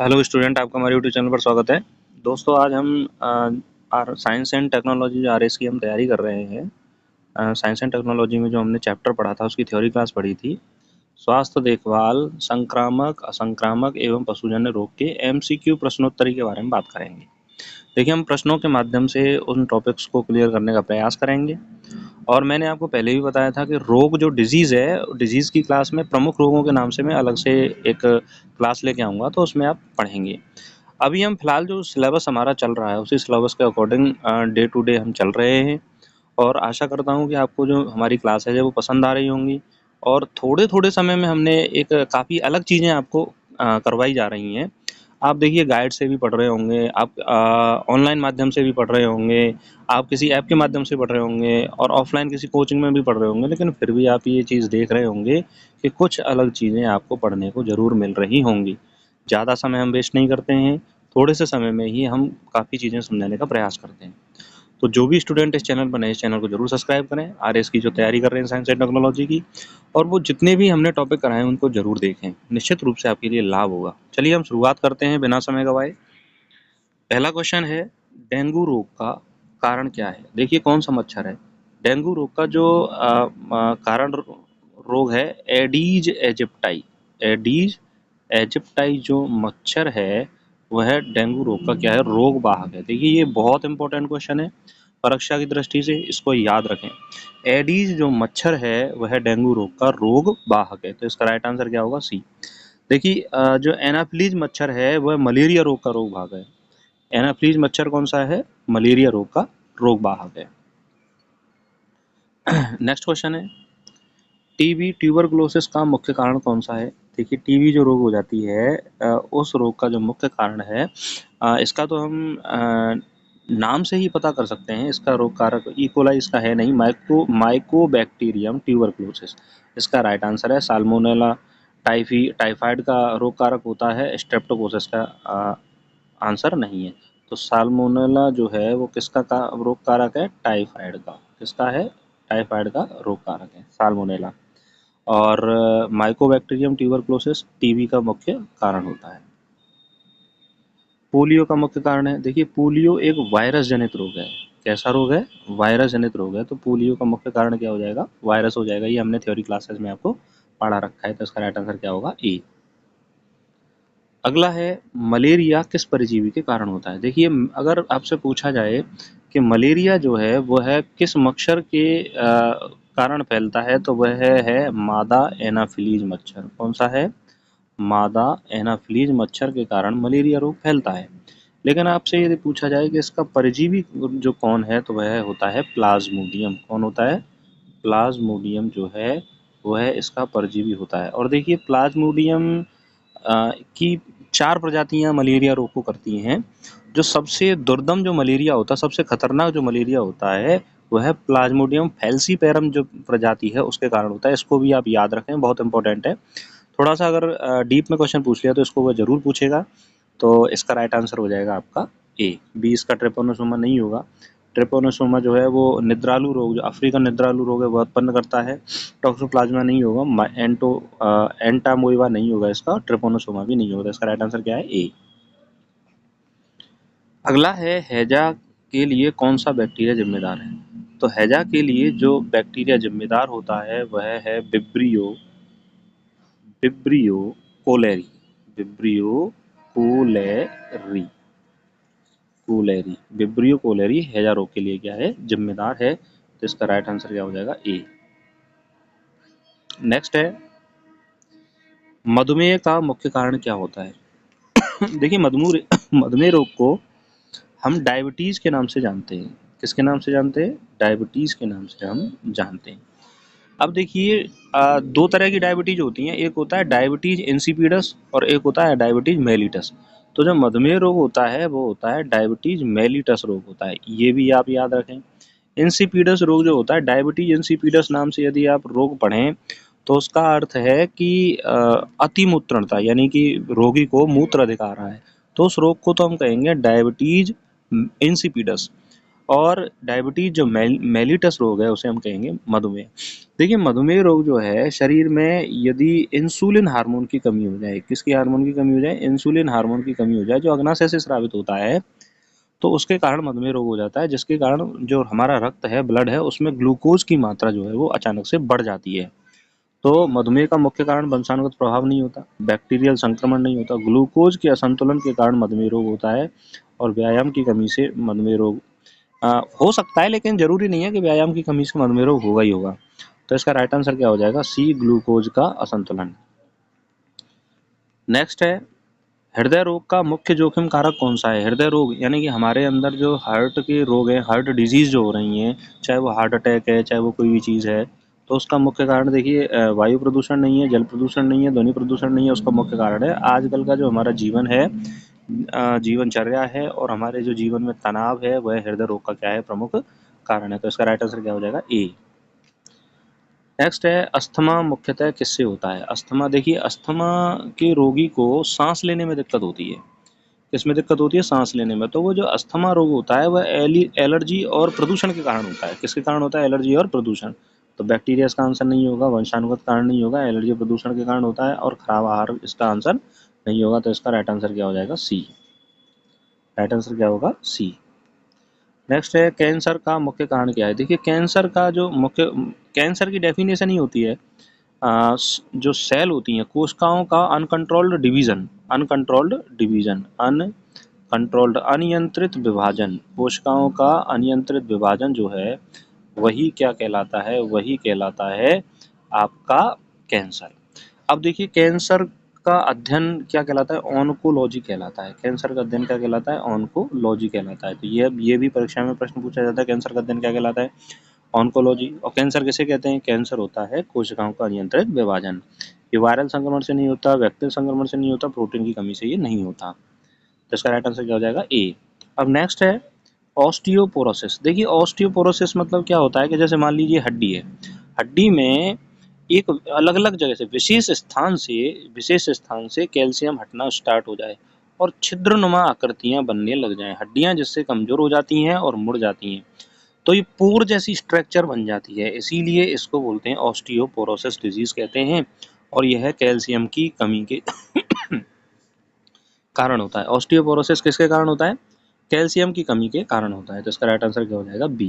Hello student, आपका हमारे YouTube channel पर स्वागत है। दोस्तों, आज हम साइंस एंड टेक्नोलॉजी जो आरएस की हम तैयारी कर रहे हैं। साइंस एंड टेक्नोलॉजी में जो हमने चैप्टर पढ़ा था उसकी थ्योरी क्लास पढ़ी थी। स्वास्थ्य देखभाल, संक्रामक, असंक्रामक एवं पशुजन्य रोग के एमसीक्यू प्रश्नोत्तरी के बारे में बात करेंगे। देखिए, हम प्रश्नों के माध्यम से उन टॉपिक्स को क्लियर करने का प्रयास करेंगे। और मैंने आपको पहले भी बताया था कि रोग जो डिजीज़ है, डिजीज़ की क्लास में प्रमुख रोगों के नाम से मैं अलग से एक क्लास लेके आऊँगा, तो उसमें आप पढ़ेंगे। अभी हम फिलहाल जो सिलेबस हमारा चल रहा है उसी सिलेबस के अकॉर्डिंग डे टू डे हम चल रहे हैं। और आशा करता हूँ कि आपको जो हमारी क्लास है वो पसंद आ रही होंगी। और थोड़े थोड़े समय में हमने एक काफ़ी अलग चीज़ें आपको करवाई जा रही हैं। आप देखिए, गाइड से भी पढ़ रहे होंगे, आप ऑनलाइन माध्यम से भी पढ़ रहे होंगे, आप किसी ऐप के माध्यम से पढ़ रहे होंगे और ऑफलाइन किसी कोचिंग में भी पढ़ रहे होंगे, लेकिन फिर भी आप ये चीज़ देख रहे होंगे कि कुछ अलग चीज़ें आपको पढ़ने को ज़रूर मिल रही होंगी। ज़्यादा समय हम वेस्ट नहीं करते हैं, थोड़े से समय में ही हम काफ़ी चीज़ें समझाने का प्रयास करते हैं। तो जो भी स्टूडेंट इस चैनल पर नए, इस चैनल को जरूर सब्सक्राइब करें। आरएस की जो तैयारी कर रहे हैं साइंस एंड टेक्नोलॉजी की, और वो जितने भी हमने टॉपिक कराए हैं उनको जरूर देखें, निश्चित रूप से आपके लिए लाभ होगा। चलिए हम शुरुआत करते हैं बिना समय गवाए। पहला क्वेश्चन है, डेंगू रोग का कारण क्या है? देखिए, कौन सा मच्छर है? डेंगू रोग का जो कारण रोग है एडीज एजिप्टाई। एडीज एजिप्टाई जो मच्छर है वह डेंगू रोग का क्या है? रोग वाहक है। देखिए, ये बहुत इंपॉर्टेंट क्वेश्चन है परीक्षा की दृष्टि से, इसको याद रखें। एडीज जो मच्छर है वह डेंगू रोग का रोग वाहक है, तो इसका राइट आंसर क्या होगा? सी। देखिए, जो एनाफ्लीज मच्छर है वह मलेरिया रोग का रोग वाहक है। एनाफ्लीज मच्छर कौन सा है? मलेरिया रोग का रोग वाहक है। नेक्स्ट क्वेश्चन है, टीबी ट्यूबरकुलोसिस का मुख्य कारण कौन सा है? देखिए, टीबी जो रोग हो जाती है उस रोग का जो मुख्य कारण है, इसका तो हम नाम से ही पता कर सकते हैं। इसका रोग कारक इकोलाई इसका है नहीं, माइकोबैक्टीरियम ट्यूबरकुलोसिस इसका राइट आंसर है। साल्मोनेला टाइफाइड का रोग कारक होता है, स्ट्रेप्टोकोकस का आंसर नहीं है। तो साल्मोनेला जो है वो किसका रोग कारक है? टाइफाइड का। किसका है? टाइफाइड का रोग कारक है साल्मोनेला। और माइकोबैक्टीरियम ट्यूबरकुलोसिस टीबी का मुख्य कारण होता है। पोलियो का मुख्य कारण है। देखिए, पोलियो एक वायरस जनित रोग है। कैसा रोग है? वायरस जनित रोग है। तो पोलियो का मुख्य कारण क्या हो जाएगा? वायरस हो जाएगा। ये हमने थ्योरी क्लासेस में आपको पढ़ा रखा है, तो इसका राइट आंसर क्या होगा? ए। अगला है, मलेरिया किस परजीवी के कारण होता है? देखिए, अगर आपसे पूछा जाए कि मलेरिया जो है वह किस मच्छर के कारण फैलता है, तो वह है मादा एनाफिलीज मच्छर। कौन सा है? मादा एनाफिलीज मच्छर के कारण मलेरिया रोग फैलता है। लेकिन आपसे यदि पूछा जाए कि इसका परजीवी जो कौन है, तो वह होता है प्लाज्मोडियम। कौन होता है? प्लाज्मोडियम जो है वह इसका परजीवी होता है। और देखिए, प्लाज्मोडियम की 4 प्रजातियां मलेरिया रोग को करती हैं। जो सबसे दुर्दम जो मलेरिया होता है, सबसे खतरनाक जो मलेरिया होता है, वह प्लाज्मोडियम फैल्सीपेरम जो प्रजाति है उसके कारण होता है। इसको भी आप याद रखें, बहुत इंपॉर्टेंट है। थोड़ा सा अगर डीप में क्वेश्चन पूछ लिया तो इसको वह जरूर पूछेगा। तो इसका राइट आंसर हो जाएगा आपका ए। बी इसका ट्रिपोनोसोमा नहीं होगा। ट्रिपोनोसोमा जो है वो निद्रालु रोग, जो अफ्रीकन निद्रालु रोग है वह उत्पन्न करता है। टॉक्सोप्लाज्मा नहीं होगा। एंटामोइबा नहीं होगा इसका। ट्रिपोनोसोमा भी नहीं होगा। इसका राइट आंसर क्या है? ए। अगला है, हैजा के लिए कौन सा बैक्टीरिया जिम्मेदार है? तो हैजा के लिए जो बैक्टीरिया जिम्मेदार होता है वह है vibrio cholerae. Vibrio cholerae cholerae vibrio cholerae हैजा रोग के लिए क्या है? जिम्मेदार है। तो इसका राइट आंसर क्या हो जाएगा? ए। नेक्स्ट है, मधुमेह का मुख्य कारण क्या होता है? देखिए, मधुमेह रोग को हम डायबिटीज के नाम से जानते हैं। किसके नाम से जानते हैं? डायबिटीज के नाम से हम जानते हैं। अब देखिए, 2 तरह की डायबिटीज होती हैं। एक होता है डायबिटीज इंसिपिडस और एक होता है डायबिटीज मेलिटस। तो जो मधुमेह रोग होता है वो होता है डायबिटीज मेलिटस रोग होता है। ये भी आप याद रखें। इंसिपिडस रोग जो होता है, डायबिटीज इंसिपिडस नाम से यदि आप रोग पढ़ें तो उसका अर्थ है कि अतिमूत्रणता, यानी कि रोगी को मूत्र अधिक आ रहा है, तो उस रोग को तो हम कहेंगे डायबिटीज इंसिपिडस। और डायबिटीज जो मेलिटस रोग है उसे हम कहेंगे मधुमेह। देखिए मधुमेह रोग जो है शरीर में यदि इंसुलिन हार्मोन की कमी हो जाए, किसकी हार्मोन की कमी हो जाए, इंसुलिन हार्मोन की कमी हो जाए जो अग्नाशय से स्रावित होता है, तो उसके कारण मधुमेह रोग हो जाता है, जिसके कारण जो हमारा रक्त है, ब्लड है, उसमें ग्लूकोज की मात्रा जो है वो अचानक से बढ़ जाती है। तो मधुमेह का मुख्य कारण वंशानुगत प्रभाव नहीं होता, बैक्टीरियल संक्रमण नहीं होता, ग्लूकोज के असंतुलन के कारण मधुमेह रोग होता है और व्यायाम की कमी से मधुमेह रोग हो सकता है, लेकिन जरूरी नहीं है कि व्यायाम की कमी से मधुमेह रोग होगा ही होगा। तो इसका राइट आंसर क्या हो जाएगा, सी, ग्लूकोज का असंतुलन। नेक्स्ट है, हृदय रोग का मुख्य जोखिम कारक कौन सा है। हृदय रोग यानी कि हमारे अंदर जो हार्ट के रोग हैं, हार्ट डिजीज जो हो रही हैं, चाहे वो हार्ट अटैक है, चाहे वो कोई भी चीज़ है, तो उसका मुख्य कारण देखिए वायु प्रदूषण नहीं है, जल प्रदूषण नहीं है, ध्वनि प्रदूषण नहीं है, उसका मुख्य कारण है आजकल का जो हमारा जीवन है, जीवनचर्या है, और हमारे जो जीवन में तनाव है, वह हृदय रोग का क्या है, प्रमुख कारण है। तो इसका राइट आंसर क्या हो जाएगा, ए। नेक्स्ट है, अस्थमा मुख्यतः किससे होता है। अस्थमा देखिए, अस्थमा के रोगी को सांस लेने में दिक्कत होती है। किसमें दिक्कत होती है, सांस लेने में। तो वो जो अस्थमा रोग होता है वह एलर्जी और प्रदूषण के कारण होता है। किसके कारण होता है, एलर्जी और प्रदूषण। तो बैक्टीरिया इसका आंसर नहीं होगा, वंशानुगत कारण नहीं होगा, एलर्जी प्रदूषण के कारण होता है, और खराब आहार इसका आंसर नहीं होगा। तो इसका राइट आंसर क्या हो जाएगा, सी। राइट आंसर क्या होगा, सी। नेक्स्ट है, कैंसर का मुख्य कारण क्या है। देखिए कैंसर का जो मुख्य, कैंसर की डेफिनेशन ही होती है जो सेल होती हैं, कोशिकाओं का uncontrolled division, uncontrolled division, uncontrolled अनियंत्रित विभाजन, कोशिकाओं का अनियंत्रित विभाजन जो है वही क्या कहलाता है, वही कहलाता है आपका कैंसर। अब देखिए कैंसर का अध्ययन क्या कहलाता है, ऑन्कोलॉजी कहलाता है। कैंसर का अध्ययन क्या कहलाता है, ऑन्कोलॉजी कहलाता है। तो ये भी परीक्षा में प्रश्न पूछा जाता है, कैंसर का अध्ययन क्या कहलाता है, ऑन्कोलॉजी। और कैंसर किसे कहते हैं, कैंसर होता है कोशिकाओं का अनियंत्रित विभाजन। ये वायरल संक्रमण से नहीं होता, बैक्टीरियल संक्रमण से नहीं होता, प्रोटीन की कमी से ये नहीं होता। तो इसका राइट आंसर क्या हो जाएगा, ए। अब नेक्स्ट है, ऑस्टियोपोरोसिस। देखिए ऑस्टियोपोरोसिस मतलब क्या होता है कि जैसे मान लीजिए हड्डी है, हड्डी में एक अलग अलग जगह से, विशेष स्थान से कैल्शियम हटना स्टार्ट हो जाए और छिद्रनुमा आकृतियां बनने लग जाएं, हड्डियां जिससे कमजोर हो जाती हैं और मुड़ जाती हैं, तो ये पोर जैसी स्ट्रक्चर बन जाती है, इसीलिए इसको बोलते हैं ऑस्टियोपोरोसिस डिजीज कहते हैं। और यह कैल्शियम की कमी के कारण होता है। ऑस्टियोपोरोसिस किसके कारण होता है, कैल्शियम की कमी के कारण होता है। तो इसका राइट आंसर क्या हो जाएगा, बी।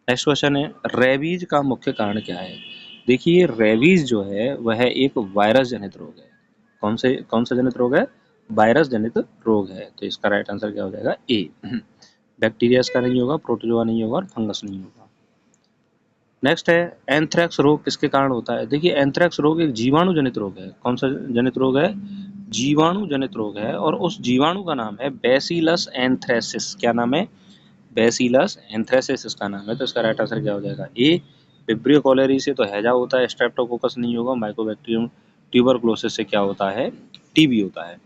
नेक्स्ट क्वेश्चन है, रेबीज का मुख्य कारण क्या है। देखिए रेबीज जो है वह एक वायरस जनित रोग है। कौन सा जनित रोग है, वायरस जनित रोग है। तो इसका राइट आंसर क्या हो जाएगा, ए। बैक्टीरिया इसका नहीं होगा, प्रोटोजोआ नहीं होगा, और फंगस नहीं होगा। नेक्स्ट है, एंथ्रेक्स रोग किसके कारण होता है। देखिए एंथ्रेक्स रोग एक जीवाणु जनित रोग है। कौन सा जनित रोग है, जीवाणु जनित रोग है, और उस जीवाणु का नाम है बैसिलस एंथ्रेसिस। क्या नाम है, बैसिलस एंथ्रेसिस इसका नाम है। तो इसका राइट आंसर क्या हो जाएगा, ए। विब्रियो कॉलेरी से तो हैजा होता है, स्ट्रेप्टोकोकस नहीं होगा, माइकोबैक्टीरियम ट्यूबरक्लोसिस से क्या होता है, टीबी होता है।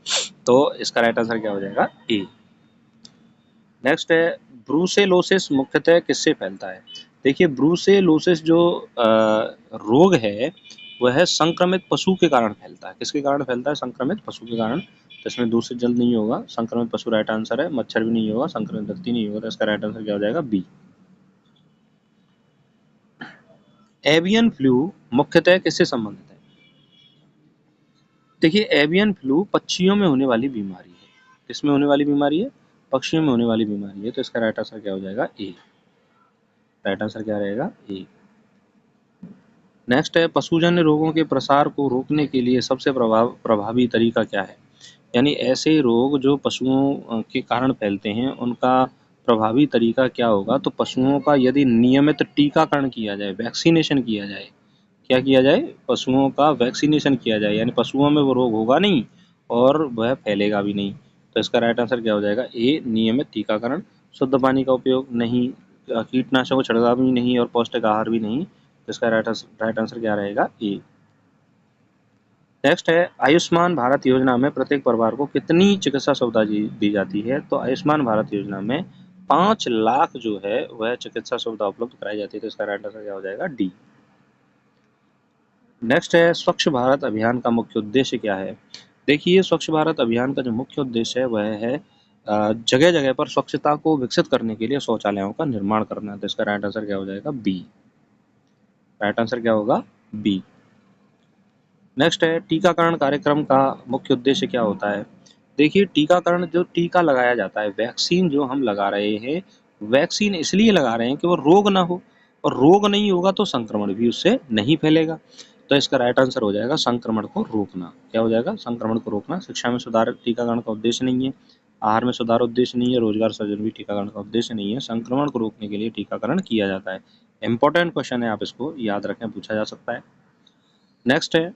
तो इसका राइट आंसर क्या हो जाएगा, ए। नेक्स्ट है, ब्रूसेलोसिस मुख्यतः किससे फैलता है। देखिए ब्रूसेलोसिस जो रोग है वह संक्रमित पशु के कारण फैलता है। किसके कारण फैलता है, संक्रमित पशु के कारण। तो इसमें दूसरे जल्द नहीं होगा, संक्रमित पशु राइट आंसर है, मच्छर भी नहीं होगा, संक्रमित व्यक्ति नहीं होगा। तो इसका राइट आंसर क्या हो जाएगा, बी। एवियन फ्लू मुख्यतः किससे संबंधित है। देखिए एवियन फ्लू पक्षियों में होने वाली बीमारी है। किसमें होने वाली बीमारी है, पक्षियों में होने वाली बीमारी है। तो इसका राइट आंसर क्या हो जाएगा, ए। राइट आंसर क्या रहेगा, ए। नेक्स्ट है, पशुजन्य रोगों के प्रसार को रोकने के लिए सबसे प्रभावी तरीका क्या है। यानी ऐसे रोग जो पशुओं के कारण फैलते हैं उनका प्रभावी तरीका क्या होगा। तो पशुओं का यदि नियमित टीकाकरण किया जाए, वैक्सीनेशन किया जाए, क्या किया जाए, पशुओं का वैक्सीनेशन किया जाए, यानी पशुओं में वो रोग होगा नहीं और वह फैलेगा भी नहीं। तो इसका राइट आंसर क्या हो जाएगा, ए। नियमित टीकाकरण, शुद्ध पानी का उपयोग नहीं, कीटनाशकों का छिड़काव भी नहीं, और पौष्टिक आहार भी नहीं। तो इसका राइट आंसर क्या रहेगा, ए। नेक्स्ट है, आयुष्मान भारत योजना में प्रत्येक परिवार को कितनी चिकित्सा सुविधा दी जाती है। तो आयुष्मान भारत योजना में 5 लाख जो है वह चिकित्सा सुविधा उपलब्ध कराई जाती है। तो इसका राइट आंसर क्या हो जाएगा, डी। नेक्स्ट है, स्वच्छ भारत अभियान का मुख्य उद्देश्य क्या है। देखिए स्वच्छ भारत अभियान का जो मुख्य उद्देश्य है वह है जगह जगह पर स्वच्छता को विकसित करने के लिए शौचालयों का निर्माण करना। तो इसका राइट आंसर क्या हो जाएगा? बी। राइट आंसर क्या होगा? बी। नेक्स्ट है टीकाकरण कार्यक्रम का मुख्य उद्देश्य क्या होता है? देखिए टीकाकरण, जो टीका लगाया जाता है, वैक्सीन जो हम लगा रहे हैं, वैक्सीन इसलिए लगा रहे हैं कि वो रोग ना हो, और रोग नहीं होगा तो संक्रमण भी उससे नहीं फैलेगा। तो इसका राइट आंसर हो जाएगा संक्रमण को रोकना। क्या हो जाएगा? संक्रमण को रोकना। शिक्षा में सुधार टीकाकरण का उद्देश्य नहीं है, आहार में सुधार उद्देश्य नहीं है, रोजगार सृजन भी टीकाकरण का उद्देश्य नहीं है। संक्रमण को रोकने के लिए टीकाकरण किया जाता है। इंपॉर्टेंट क्वेश्चन है, आप इसको याद रखें, पूछा जा सकता है। नेक्स्ट है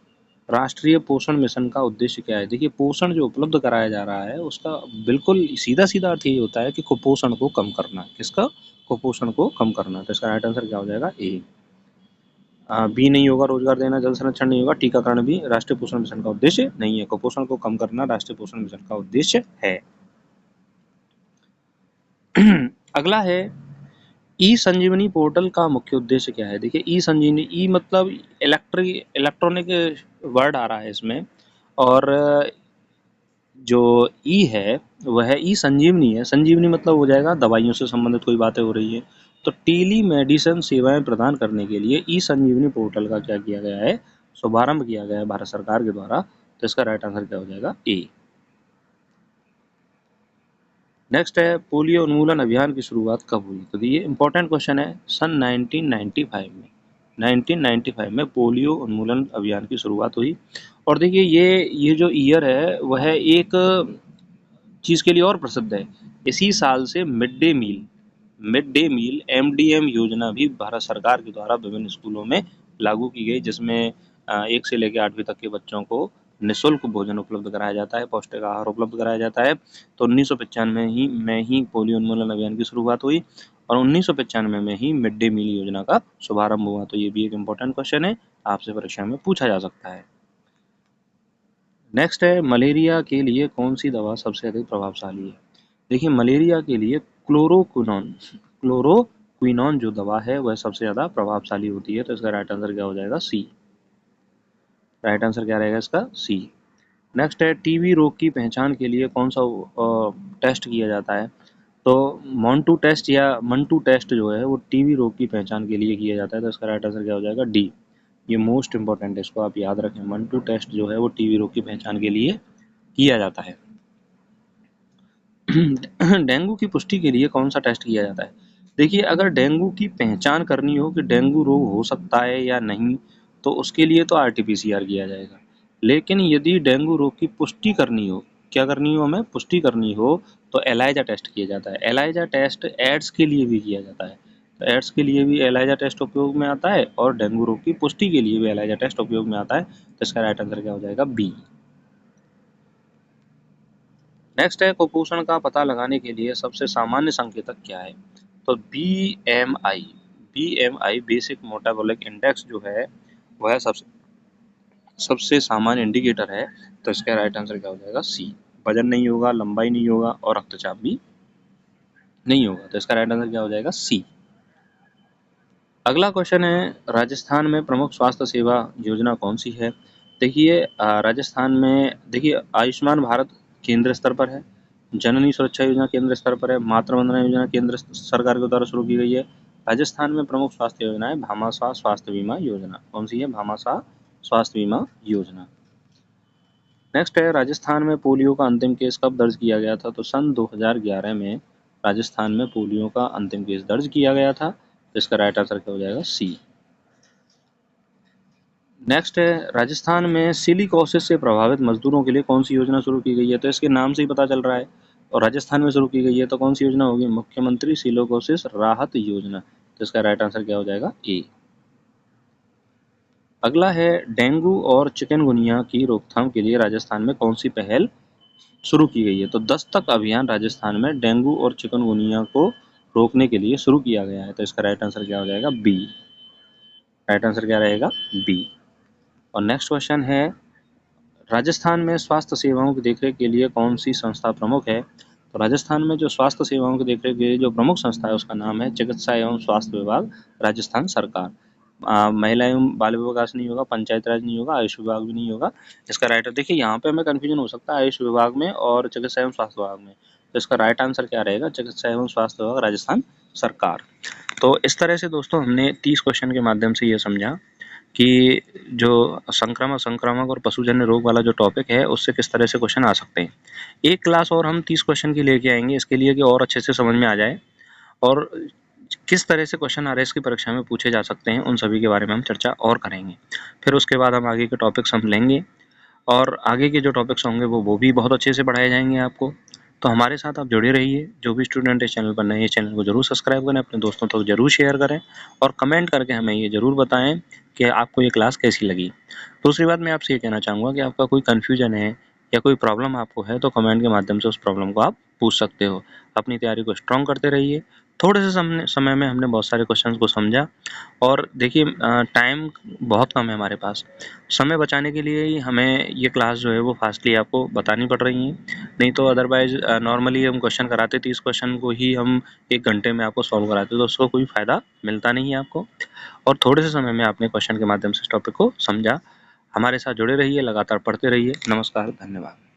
राष्ट्रीय पोषण मिशन का उद्देश्य क्या है? देखिए पोषण जो उपलब्ध कराया जा रहा है उसका बिल्कुल सीधा सीधा अर्थ ये होता है कि कुपोषण को कम करना। किसका? कुपोषण को कम करना। तो इसका राइट आंसर क्या हो जाएगा? ए। बी नहीं होगा, रोजगार देना, जल संरक्षण नहीं होगा, टीकाकरण भी राष्ट्रीय पोषण मिशन का उद्देश्य नहीं है। कुपोषण को कम करना राष्ट्रीय पोषण मिशन का उद्देश्य है। अगला है ई संजीवनी पोर्टल का मुख्य उद्देश्य क्या है? देखिए ई संजीवनी, ई मतलब इलेक्ट्रॉनिक वर्ड आ रहा है इसमें, और जो ई है वह ई संजीवनी है। संजीवनी मतलब हो जाएगा दवाइयों से संबंधित कोई बातें हो रही है। तो टेली मेडिसिन सेवाएं प्रदान करने के लिए ई संजीवनी पोर्टल का क्या किया गया है? शुभारंभ किया गया है भारत सरकार के द्वारा। तो इसका राइट आंसर क्या हो जाएगा? ए। नेक्स्ट है पोलियो उन्मूलन अभियान की शुरुआत कब हुई? तो ये इंपॉर्टेंट क्वेश्चन है। सन 1995 में, 1995 में पोलियो उन्मूलन अभियान की शुरुआत हुई। और देखिए ये जो ईयर है वह एक चीज़ के लिए और प्रसिद्ध है। इसी साल से मिड डे मील MDM योजना भी भारत सरकार के द्वारा विभिन्न स्कूलों में लागू की गई, जिसमें 1 से लेकर 8वीं तक के बच्चों को निःशुल्क भोजन उपलब्ध कराया जाता है, पौष्टिक आहार उपलब्ध कराया जाता है। तो 1995 में ही पोलियो उन्मूलन अभियान की शुरुआत हुई, और 1995 में ही मिड डे मील योजना का शुभारंभ हुआ। तो ये भी एक इम्पोर्टेंट क्वेश्चन है, आपसे परीक्षा में पूछा जा सकता है। नेक्स्ट है मलेरिया के लिए कौन सी दवा सबसे अधिक प्रभावशाली है? देखिए मलेरिया के लिए क्लोरोक्विनोन जो दवा है वह सबसे ज़्यादा प्रभावशाली होती है। तो इसका राइट आंसर क्या हो जाएगा? सी। राइट आंसर क्या रहेगा इसका? सी। नेक्स्ट है टीबी रोग की पहचान के लिए कौन सा टेस्ट किया जाता है? तो मॉन्टू टेस्ट या मंटू टेस्ट जो है वो टीबी रोग की पहचान के लिए किया जाता है। तो इसका राइट आंसर क्या हो जाएगा? डी। ये मोस्ट इंपॉर्टेंट है, इसको आप याद रखें। मंटू टेस्ट जो है वो टीबी रोग की पहचान के लिए किया जाता है। डेंगू की पुष्टि के लिए कौन सा टेस्ट किया जाता है? देखिए अगर डेंगू की पहचान करनी हो कि डेंगू रोग हो सकता है या नहीं, तो उसके लिए तो RT-PCR किया जाएगा। लेकिन यदि डेंगू रोग की पुष्टि करनी हो, क्या करनी हो हमें? पुष्टि करनी हो, तो एलाइजा टेस्ट किया जाता है। एलाइजा टेस्ट एड्स के लिए भी किया जाता है। तो एड्स के लिए भी एलाइजा टेस्ट उपयोग में आता है, और डेंगू रोग की पुष्टि के लिए भी एलाइजा टेस्ट उपयोग में आता है। तो इसका राइट आंसर क्या हो जाएगा? बी। नेक्स्ट है कुपोषण का पता लगाने के लिए सबसे सामान्य संकेतक क्या है? तो BMI बेसिक मेटाबॉलिक इंडेक्स जो है वह सबसे सामान्य इंडिकेटर है। तो इसका राइट आंसर क्या हो जाएगा? सी। वजन नहीं होगा, लंबाई नहीं होगा, और रक्तचाप भी नहीं होगा। तो इसका राइट आंसर क्या हो जाएगा? सी। अगला क्वेश्चन है राजस्थान में प्रमुख स्वास्थ्य सेवा योजना कौन सी है? देखिए राजस्थान में देखिए आयुष्मान भारत केंद्र स्तर पर है, जननी सुरक्षा योजना केंद्र स्तर पर है, मातृ वंदना योजना केंद्र सरकार के द्वारा शुरू की गई है। राजस्थान में प्रमुख स्वास्थ्य योजना है भामाशाह स्वास्थ्य बीमा योजना। कौन सी है? भामाशाह स्वास्थ्य बीमा योजना। नेक्स्ट है राजस्थान में पोलियो का अंतिम केस कब दर्ज किया गया था? तो सन 2011 में राजस्थान में पोलियो का अंतिम केस दर्ज किया गया था। तो इसका राइट आंसर क्या हो जाएगा? सी। नेक्स्ट है राजस्थान में सिलिकोसिस से प्रभावित मजदूरों के लिए कौन सी योजना शुरू की गई है? तो इसके नाम से ही पता चल रहा है, और राजस्थान में शुरू की गई है, तो कौन सी योजना होगी? मुख्यमंत्री सिलिकोसिस राहत योजना। तो इसका राइट आंसर क्या हो जाएगा? ए। अगला है डेंगू और चिकनगुनिया की रोकथाम के लिए राजस्थान में कौन सी पहल शुरू की गई है? तो दस्तक अभियान राजस्थान में डेंगू और चिकनगुनिया को रोकने के लिए शुरू किया गया है। तो इसका राइट आंसर क्या हो जाएगा? बी। राइट आंसर क्या रहेगा? बी। और नेक्स्ट क्वेश्चन है राजस्थान में स्वास्थ्य सेवाओं की देखरेख के लिए कौन सी संस्था प्रमुख है? तो राजस्थान में जो स्वास्थ्य सेवाओं की देखरेख के लिए जो प्रमुख संस्था है उसका नाम है चिकित्सा एवं स्वास्थ्य विभाग राजस्थान सरकार। महिला एवं बाल विकास नहीं होगा, पंचायत राज नहीं होगा, आयुष विभाग भी नहीं होगा। इसका राइट देखिए यहाँ पे हमें कन्फ्यूजन हो सकता है आयुष विभाग में और चिकित्सा एवं स्वास्थ्य विभाग में। तो इसका राइट आंसर क्या रहेगा? चिकित्सा एवं स्वास्थ्य विभाग, राजस्थान सरकार। तो इस तरह से दोस्तों हमने 30 क्वेश्चन के माध्यम से ये समझा कि जो संक्रामक और पशुजन्य रोग वाला जो टॉपिक है उससे किस तरह से क्वेश्चन आ सकते हैं। एक क्लास और हम 30 क्वेश्चन की लेके आएंगे इसके लिए कि और अच्छे से समझ में आ जाए और किस तरह से क्वेश्चन आरएस की परीक्षा में पूछे जा सकते हैं, उन सभी के बारे में हम चर्चा और करेंगे। फिर उसके बाद हम आगे के टॉपिक्स हम लेंगे और आगे के जो टॉपिक्स होंगे वो भी बहुत अच्छे से पढ़ाए जाएंगे आपको। तो हमारे साथ आप जुड़े रहिए। जो भी स्टूडेंट इस चैनल पर नए हैं, इस चैनल को जरूर सब्सक्राइब करें, अपने दोस्तों तक जरूर शेयर करें और कमेंट करके हमें ये जरूर बताएं कि आपको ये क्लास कैसी लगी। दूसरी बात मैं आपसे ये कहना चाहूँगा कि आपका कोई कन्फ्यूजन है या कोई प्रॉब्लम आपको है तो कमेंट के माध्यम से उस प्रॉब्लम को आप पूछ सकते हो। अपनी तैयारी को स्ट्रॉन्ग करते रहिए। थोड़े से समय में हमने बहुत सारे क्वेश्चंस को समझा और देखिए टाइम बहुत कम है हमारे पास। समय बचाने के लिए ही हमें ये क्लास जो है वो फास्टली आपको बतानी पड़ रही है, नहीं तो अदरवाइज नॉर्मली हम क्वेश्चन कराते 30 क्वेश्चन को ही हम 1 घंटे में आपको सॉल्व कराते तो उसको कोई फ़ायदा मिलता नहीं है आपको। और थोड़े से समय में आपने क्वेश्चन के माध्यम से इस टॉपिक को समझा। हमारे साथ जुड़े रहिए, लगातार पढ़ते रहिए। नमस्कार, धन्यवाद।